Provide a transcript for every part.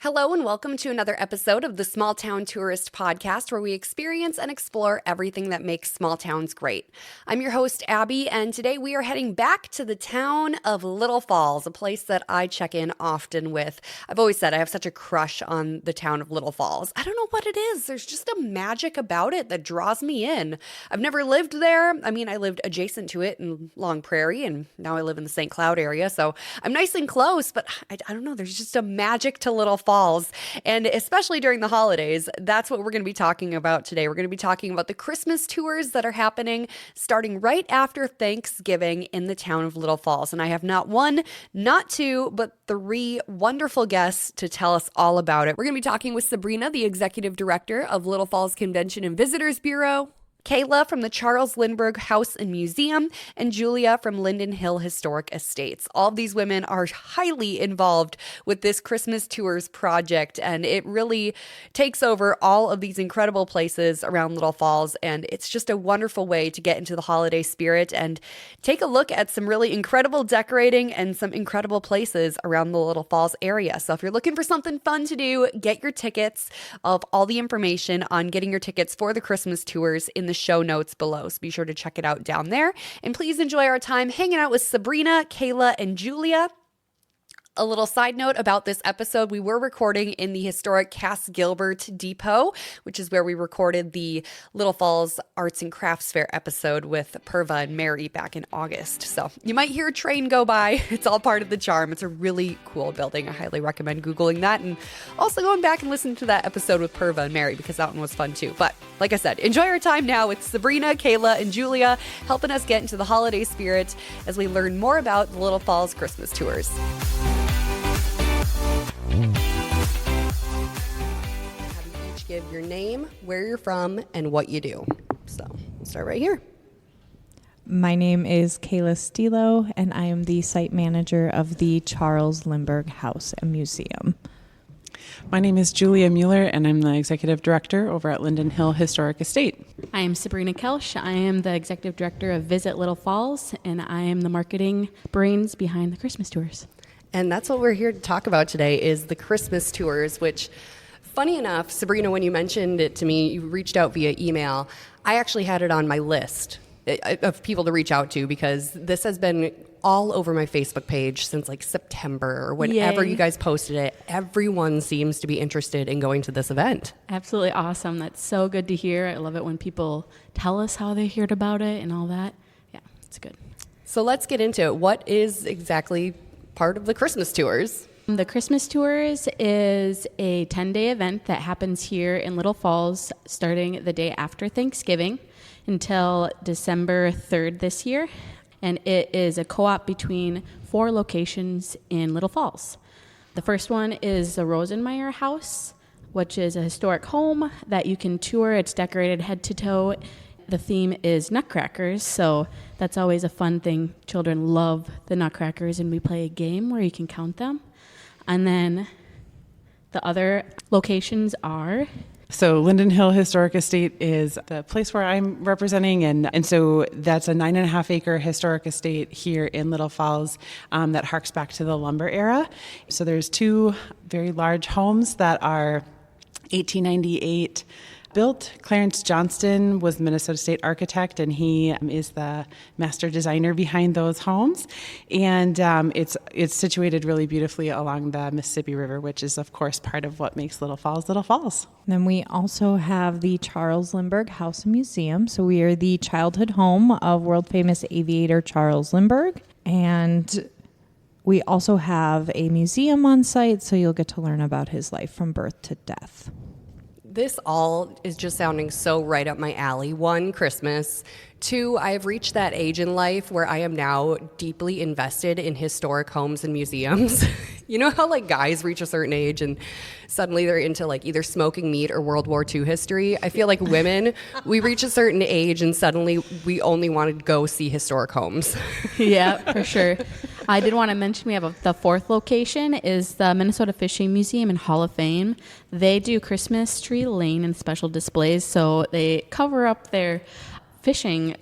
Hello and welcome to another episode of the Small Town Tourist Podcast, where we experience and explore everything that makes small towns great. I'm your host, Abby, and today we are heading back to the town of Little Falls, a place that I check in often with. I've always said I have such a crush on the town of Little Falls. I don't know what it is. There's just a magic about it that draws me in. I've never lived there. I mean, I lived adjacent to it in Long Prairie, and now I live in the St. Cloud area, so I'm nice and close, but I don't know. There's just a magic to Little Falls. And especially during the holidays, that's what we're going to be talking about today. We're going to be talking about the Christmas tours that are happening starting right after Thanksgiving in the town of Little Falls. And I have not one, not two, but three wonderful guests to tell us all about it. We're going to be talking with Sabrina, the executive director of Little Falls Convention and Visitors Bureau, Kayla from the Charles Lindbergh House and Museum, and Julia from Linden Hill Historic Estates. All of these women are highly involved with this Christmas Tours project, and it really takes over all of these incredible places around Little Falls, and it's just a wonderful way to get into the holiday spirit and take a look at some really incredible decorating and some incredible places around the Little Falls area. So if you're looking for something fun to do, get your tickets. Of all the information on getting your tickets for the Christmas Tours in the show notes below. So be sure to check it out down there. And please enjoy our time hanging out with Sabrina, Kayla, and Julia. A little side note about this episode, we were recording in the historic Cass Gilbert Depot, which is where we recorded the Little Falls Arts and Crafts Fair episode with Purva and Mary back in August. So you might hear a train go by. It's all part of the charm. It's a really cool building. I highly recommend Googling that and also going back and listening to that episode with Purva and Mary because that one was fun too. But like I said, enjoy our time now with Sabrina, Kayla, and Julia helping us get into the holiday spirit as we learn more about the Little Falls Christmas tours. Have you each give your name, where you're from, and what you do. So we'll start right here. My name is Kayla Stilo, and I am the site manager of the Charles Lindbergh House and Museum. My name is Julia Mueller, and I'm the executive director over at Linden Hill Historic Estate. I am Sabrina Kelsch. I am the executive director of Visit Little Falls, and I am the marketing brains behind the Christmas tours. And that's what we're here to talk about today is the Christmas tours, which, funny enough, Sabrina, when you mentioned it to me, you reached out via email. I actually had it on my list of people to reach out to because this has been all over my Facebook page since like September or whenever you guys posted it. Everyone seems to be interested in going to this event. Absolutely awesome. That's so good to hear. I love it when people tell us how they heard about it and all that. Yeah, it's good. So let's get into it. What is exactly part of the Christmas tours? The Christmas Tours is a 10-day event that happens here in Little Falls starting the day after Thanksgiving until December 3rd this year. And it is a co-op between 4 locations in Little Falls. The first one is the Rosenmeyer House, which is a historic home that you can tour. It's decorated head to toe. The theme is nutcrackers, so that's always a fun thing. Children love the nutcrackers, and we play a game where you can count them. And then the other locations are... So Linden Hill Historic Estate is the place where I'm representing, and so that's a 9.5-acre historic estate here in Little Falls that harks back to the lumber era. So there's 2 very large homes that are 1898 built. Clarence Johnston was the Minnesota State architect, and he is the master designer behind those homes. And it's situated really beautifully along the Mississippi River, which is, of course, part of what makes Little Falls Little Falls. Then we also have the Charles Lindbergh House and Museum. So we are the childhood home of world-famous aviator Charles Lindbergh. And we also have a museum on site, so you'll get to learn about his life from birth to death. This all is just sounding so right up my alley. 1, Christmas. 2, I have reached that age in life where I am now deeply invested in historic homes and museums. You know how like guys reach a certain age and suddenly they're into like either smoking meat or World War II history? I feel like women, we reach a certain age and suddenly we only want to go see historic homes. Yeah, for sure. I did want to mention we have the 4th location is the Minnesota Fishing Museum and Hall of Fame. They do Christmas tree lane and special displays, so they cover up their fishing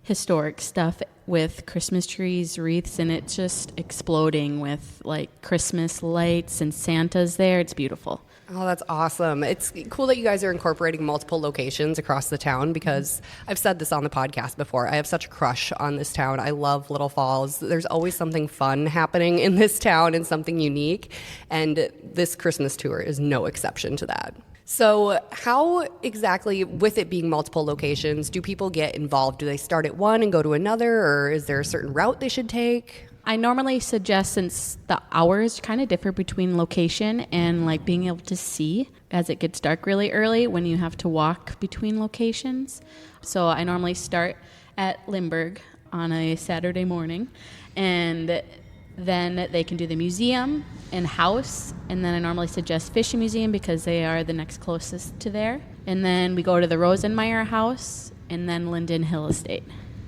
historic stuff with Christmas trees, wreaths, and it's just exploding with like Christmas lights and Santa's there. It's beautiful. Oh, that's awesome. It's cool that you guys are incorporating multiple locations across the town because I've said this on the podcast before. I have such a crush on this town. I love Little Falls. There's always something fun happening in this town and something unique. And this Christmas tour is no exception to that. So how exactly, with it being multiple locations, do people get involved? Do they start at one and go to another, or is there a certain route they should take? I normally suggest, since the hours kind of differ between location and like being able to see as it gets dark really early when you have to walk between locations. So I normally start at Lindbergh on a Saturday morning, and then they can do the museum and house, and then I normally suggest Fishing Museum because they are the next closest to there. And then we go to the Rosenmeyer House and then Linden Hill Estate.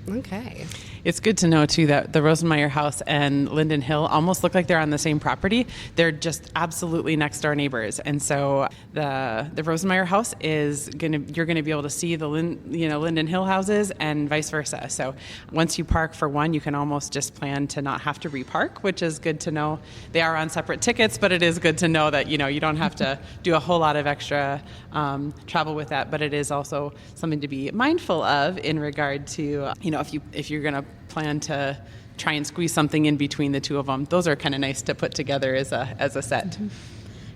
Okay. It's good to know, too, that the Rosenmeyer House and Linden Hill almost look like they're on the same property. They're just absolutely next door neighbors. And so the Rosenmeyer House you're going to be able to see the Linden Hill houses and vice versa. So once you park for one, you can almost just plan to not have to repark, which is good to know. They are on separate tickets, but it is good to know that, you don't have to do a whole lot of extra travel with that. But it is also something to be mindful of in regard to, if you're going to plan to try and squeeze something in between the two of them. Those are kind of nice to put together as a set. Mm-hmm.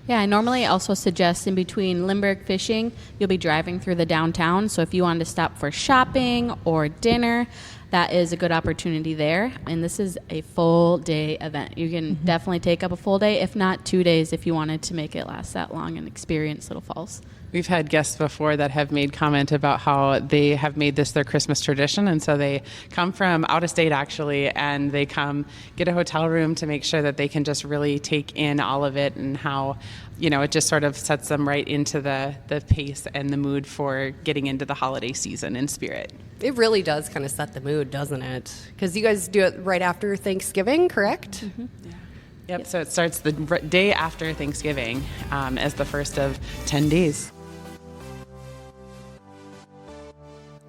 Yeah, I normally also suggest in between Lindbergh Fishing, you'll be driving through the downtown. So if you wanted to stop for shopping or dinner, that is a good opportunity there. And this is a full day event. You can definitely take up a full day, if not 2 days, if you wanted to make it last that long and experience Little Falls. We've had guests before that have made comment about how they have made this their Christmas tradition. And so they come from out of state, actually, and they come get a hotel room to make sure that they can just really take in all of it and how, it just sort of sets them right into the pace and the mood for getting into the holiday season in spirit. It really does kind of set the mood, doesn't it? Because you guys do it right after Thanksgiving, correct? Mm-hmm. Yeah. Yep, so it starts the day after Thanksgiving as the first of 10 days.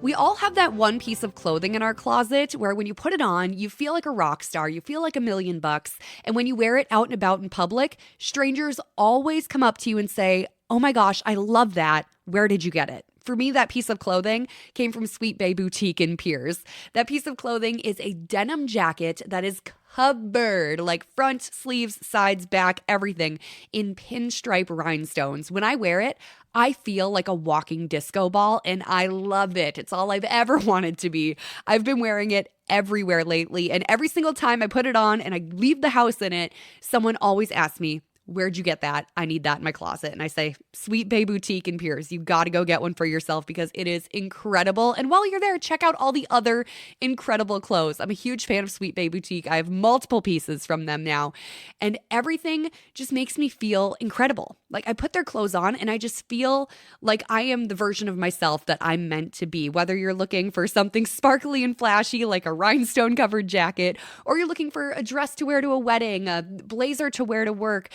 We all have that one piece of clothing in our closet where when you put it on, you feel like a rock star, you feel like $1,000,000. And when you wear it out and about in public, strangers always come up to you and say, "Oh my gosh, I love that. Where did you get it?" For me, that piece of clothing came from Sweet Bay Boutique in Pierce. That piece of clothing is a denim jacket that is covered, like front, sleeves, sides, back, everything, in pinstripe rhinestones. When I wear it, I feel like a walking disco ball, and I love it. It's all I've ever wanted to be. I've been wearing it everywhere lately, and every single time I put it on and I leave the house in it, someone always asks me, "Where'd you get that? I need that in my closet." And I say, Sweet Bay Boutique in Pierce. You got to go get one for yourself because it is incredible. And while you're there, check out all the other incredible clothes. I'm a huge fan of Sweet Bay Boutique. I have multiple pieces from them now. And everything just makes me feel incredible. Like I put their clothes on and I just feel like I am the version of myself that I'm meant to be. Whether you're looking for something sparkly and flashy like a rhinestone covered jacket, or you're looking for a dress to wear to a wedding, a blazer to wear to work,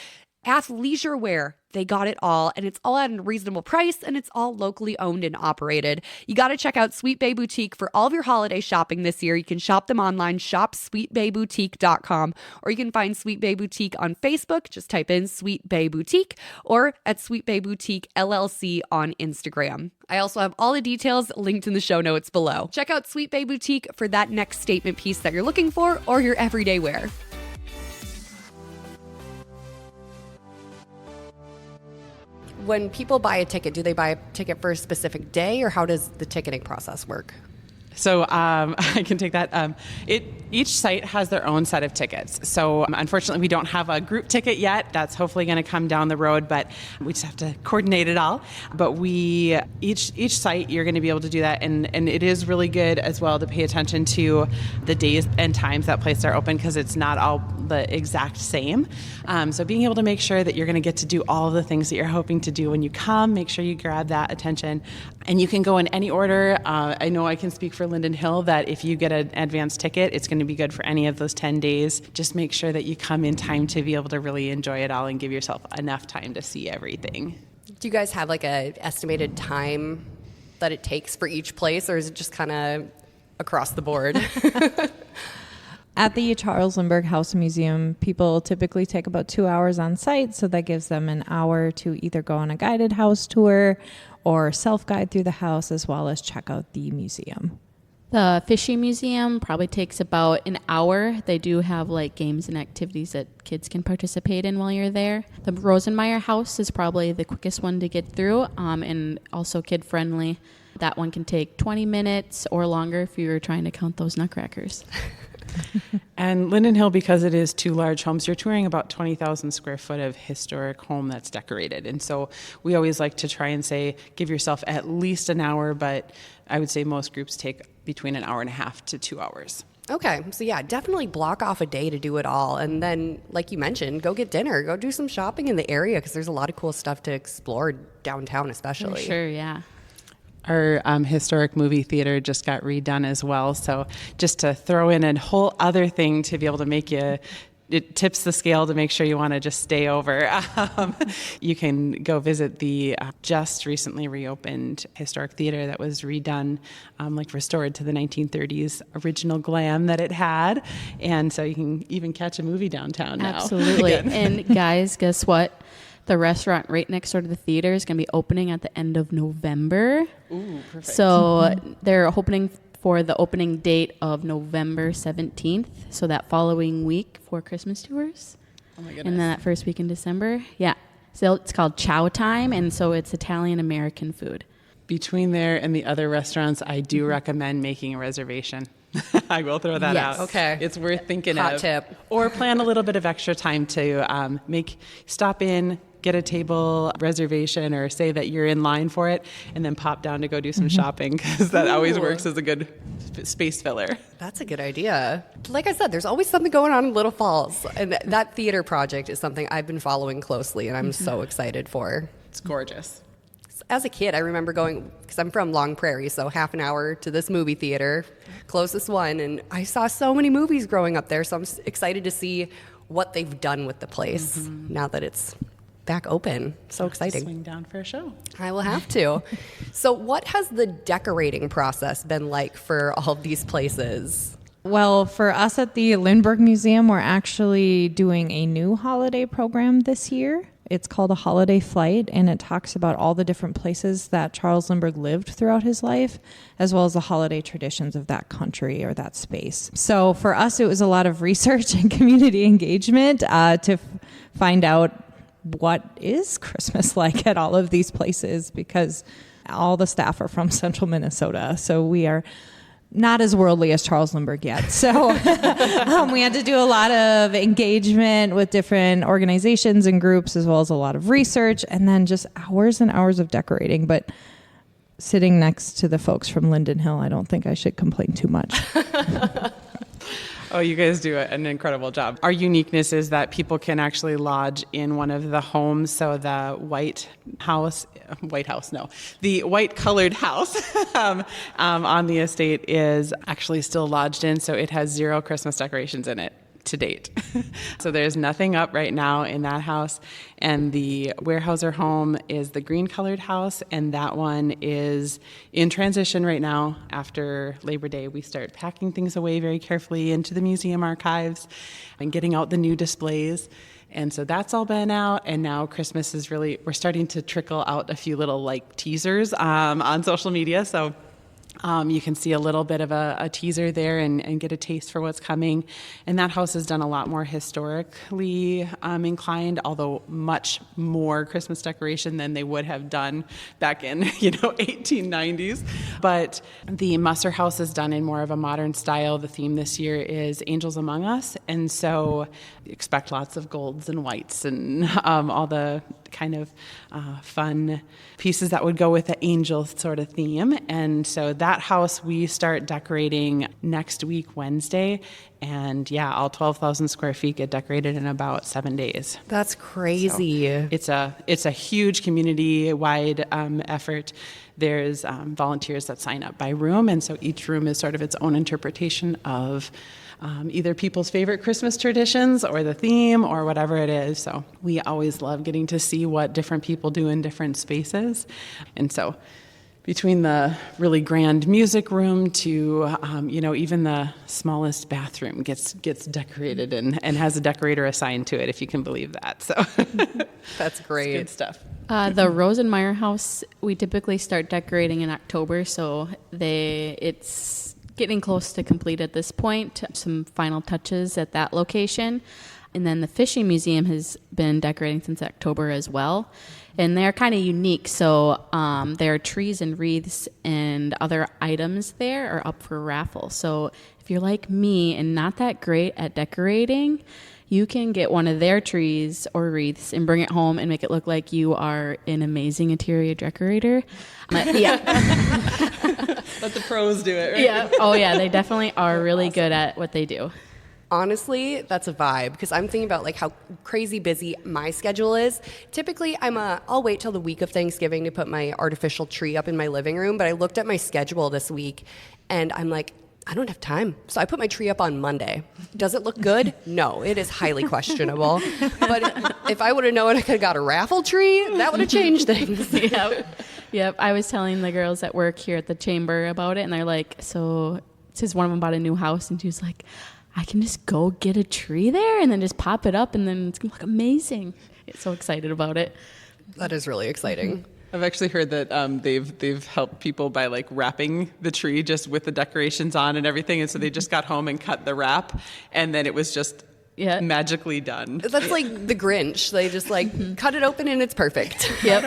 athleisure wear, they got it all, and it's all at a reasonable price, and it's all locally owned and operated. You got to check out Sweet Bay Boutique for all of your holiday shopping this year. You can shop them online, shopsweetbayboutique.com, or you can find Sweet Bay Boutique on Facebook. Just type in Sweet Bay Boutique, or at Sweet Bay Boutique LLC on Instagram. I also have all the details linked in the show notes below. Check out Sweet Bay Boutique for that next statement piece that you're looking for, or your everyday wear. When people buy a ticket, do they buy a ticket for a specific day, or how does the ticketing process work? So I can take that. Each site has their own set of tickets. So unfortunately, we don't have a group ticket yet. That's hopefully going to come down the road, but we just have to coordinate it all. But each site, you're going to be able to do that. And it is really good as well to pay attention to the days and times that places are open because it's not all the exact same. So being able to make sure that you're going to get to do all the things that you're hoping to do when you come, make sure you grab that attention. And you can go in any order. I know I can speak for Linden Hill that if you get an advance ticket, it's going to be good for any of those 10 days. Just make sure that you come in time to be able to really enjoy it all and give yourself enough time to see everything. Do you guys have like a estimated time that it takes for each place, or is it just kind of across the board. At the Charles Lindbergh House and Museum, people typically take about 2 hours on site, so that gives them an hour to either go on a guided house tour or self-guide through the house, as well as check out the museum. The Fishing Museum probably takes about an hour. They do have like games and activities that kids can participate in while you're there. The Rosenmeyer House is probably the quickest one to get through, and also kid-friendly. That one can take 20 minutes or longer if you're trying to count those nutcrackers. And Linden Hill, because it is 2 large homes, you're touring about 20,000 square foot of historic home that's decorated. And so we always like to try and say, give yourself at least an hour, but I would say most groups take between an hour and a half to 2 hours. Okay, so yeah, definitely block off a day to do it all. And then, like you mentioned, go get dinner, go do some shopping in the area, because there's a lot of cool stuff to explore downtown especially. For sure, yeah. Our historic movie theater just got redone as well. So just to throw in a whole other thing to be able to make you, it tips the scale to make sure you want to just stay over. You can go visit the just recently reopened historic theater that was redone, like restored to the 1930s original glam that it had. And so you can even catch a movie downtown now. Absolutely. And guys, guess what? The restaurant right next door to the theater is going to be opening at the end of November. Ooh, perfect. So they're hoping for the opening date of November 17th. So that following week for Christmas tours. Oh my goodness. And then that first week in December. Yeah. So it's called Chow Time. And so it's Italian-American food. Between there and the other resturants, I do recommend making a reservation. I will throw that Yes. out. Okay. It's worth thinking Hot of. tip. Or plan a little bit of extra time to stop in, get a table reservation, or say that you're in line for it, and then pop down to go do some shopping, because that always works as a good space filler. That's a good idea. Like I said, there's always something going on in Little Falls. And that theater project is something I've been following closely, and I'm so excited for. It's gorgeous. As a kid, I remember going, because I'm from Long Prairie, so half an hour to this movie theater, closest one, and I saw so many movies growing up there, so I'm excited to see what they've done with the place now that it's back open. So exciting. Swing down for a show. I will have to. So what has the decorating process been like for all of these places? Well, for us at the Lindbergh Museum, we're actually doing a new holiday program this year. It's called A Holiday Flight, and it talks about all the different places that Charles Lindbergh lived throughout his life, as well as the holiday traditions of that country or that space. So for us, it was a lot of research and community engagement to find out what is Christmas like at all of these places, because all the staff are from central Minnesota. So we are not as worldly as Charles Lindbergh yet. So we had to do a lot of engagement with different organizations and groups, as well as a lot of research, and then just hours and hours of decorating. But sitting next to the folks from Linden Hill, I don't think I should complain too much. Oh, you guys do an incredible job. Our uniqueness is that people can actually lodge in one of the homes. So the the white colored house on the estate is actually still lodged in. So it has 0 Christmas decorations in it to date. So there's nothing up right now in that house. And the Weyerhaeuser home is the green colored house, and that one is in transition right now. After Labor Day, we start packing things away very carefully into the museum archives and getting out the new displays. And so that's all been out, and now Christmas is really, we're starting to trickle out a few little like teasers on social media. So you can see a little bit of a teaser there and get a taste for what's coming. And that house has done a lot more historically inclined, although much more Christmas decoration than they would have done back in 1890s. But the Musser house is done in more of a modern style. The theme this year is Angels Among Us, and so expect lots of golds and whites and all the kind of fun pieces that would go with the angel sort of theme. And so that house we start decorating next week, Wednesday. And yeah, all 12,000 square feet get decorated in about 7 days. That's crazy. So it's a huge community-wide effort. There's volunteers that sign up by room, and so each room is sort of its own interpretation of either people's favorite Christmas traditions or the theme or whatever it is. So we always love getting to see what different people do in different spaces. And so between the really grand music room to, even the smallest bathroom gets decorated and has a decorator assigned to it, if you can believe that. So That's great. good stuff. The Rosenmeyer house, we typically start decorating in October, so it's getting close to complete at this point. Some final touches at that location. And then the fishing museum has been decorating since October as well. And they're kind of unique. So there are trees and wreaths and other items there are up for raffle. So if you're like me and not that great at decorating, you can get one of their trees or wreaths and bring it home and make it look like you are an amazing interior decorator. Yeah. Let the pros do it, right? Yeah. Oh, yeah. They definitely are really good at what they do. Honestly, that's a vibe because I'm thinking about like how crazy busy my schedule is. Typically, I'll wait till the week of Thanksgiving to put my artificial tree up in my living room, but I looked at my schedule this week and I'm like, I don't have time. So I put my tree up on Monday. Does it look good? No, it is highly questionable. But if I would have known I could have got a raffle tree, that would have changed things. Yep. I was telling the girls at work here at the chamber about it, and they're like, so since one of them bought a new house, and she was like, I can just go get a tree there and then just pop it up and then it's going to look amazing. It's so excited about it. That is really exciting. I've actually heard that they've helped people by like wrapping the tree just with the decorations on and everything. And so they just got home and cut the wrap and then it was just magically done. That's like the Grinch. They just like cut it open and it's perfect. Yep.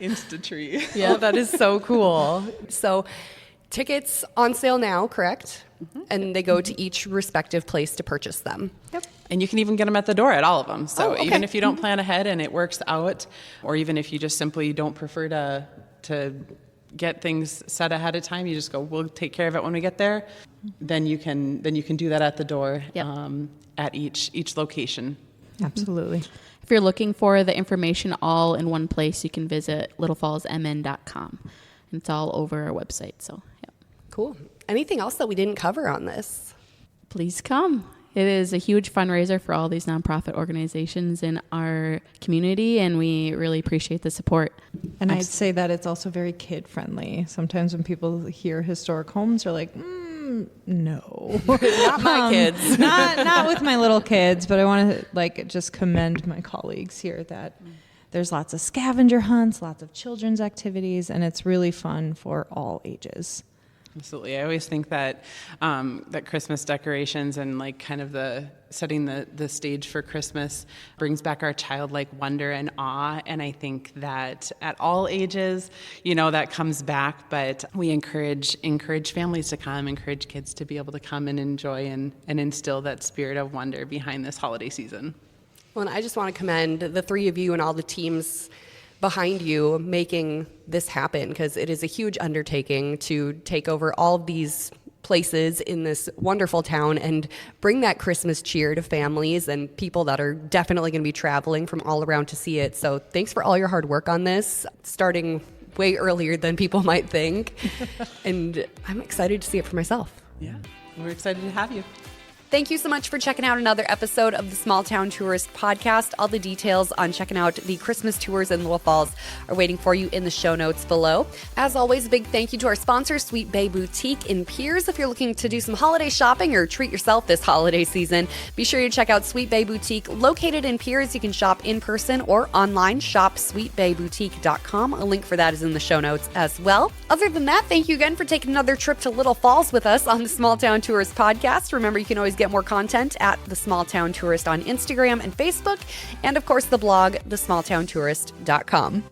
Insta tree. Yeah, that is so cool. So tickets on sale now, correct? And they go to each respective place to purchase them. Yep. And you can even get them at the door at all of them. So okay. Even if you don't plan ahead and it works out, or even if you just simply don't prefer to get things set ahead of time, you just go, we'll take care of it when we get there. Then you can do that at the door at each location. Absolutely. If you're looking for the information all in one place, you can visit littlefallsmn.com. And it's all over our website. So, yeah. Cool. Anything else that we didn't cover on this? Please come. It is a huge fundraiser for all these nonprofit organizations in our community, and we really appreciate the support. And I'd say that it's also very kid friendly. Sometimes when people hear historic homes, they're like, no, Not my kids. not with my little kids. But I want to just commend my colleagues here that there's lots of scavenger hunts, lots of children's activities, and it's really fun for all ages. Absolutely. I always think that that Christmas decorations and like kind of the setting the stage for Christmas brings back our childlike wonder and awe. And I think that at all ages, that comes back. But we encourage families to come, encourage kids to be able to come and enjoy and instill that spirit of wonder behind this holiday season. Well, and I just want to commend the three of you and all the teams behind you making this happen, because it is a huge undertaking to take over all of these places in this wonderful town and bring that Christmas cheer to families and people that are definitely going to be traveling from all around to see it. So thanks for all your hard work on this, starting way earlier than people might think. And I'm excited to see it for myself. Yeah, we're excited to have you. Thank you so much for checking out another episode of the Small Town Tourist Podcast. All the details on checking out the Christmas tours in Little Falls are waiting for you in the show notes below. As always, a big thank you to our sponsor, Sweet Bay Boutique in Pierz. If you're looking to do some holiday shopping or treat yourself this holiday season, be sure to check out Sweet Bay Boutique. Located in Pierz, you can shop in person or online. Shop sweetbayboutique.com. A link for that is in the show notes as well. Other than that, thank you again for taking another trip to Little Falls with us on the Small Town Tourist Podcast. Remember, you can always get more content at The Small Town Tourist on Instagram and Facebook, and of course the blog, thesmalltowntourist.com.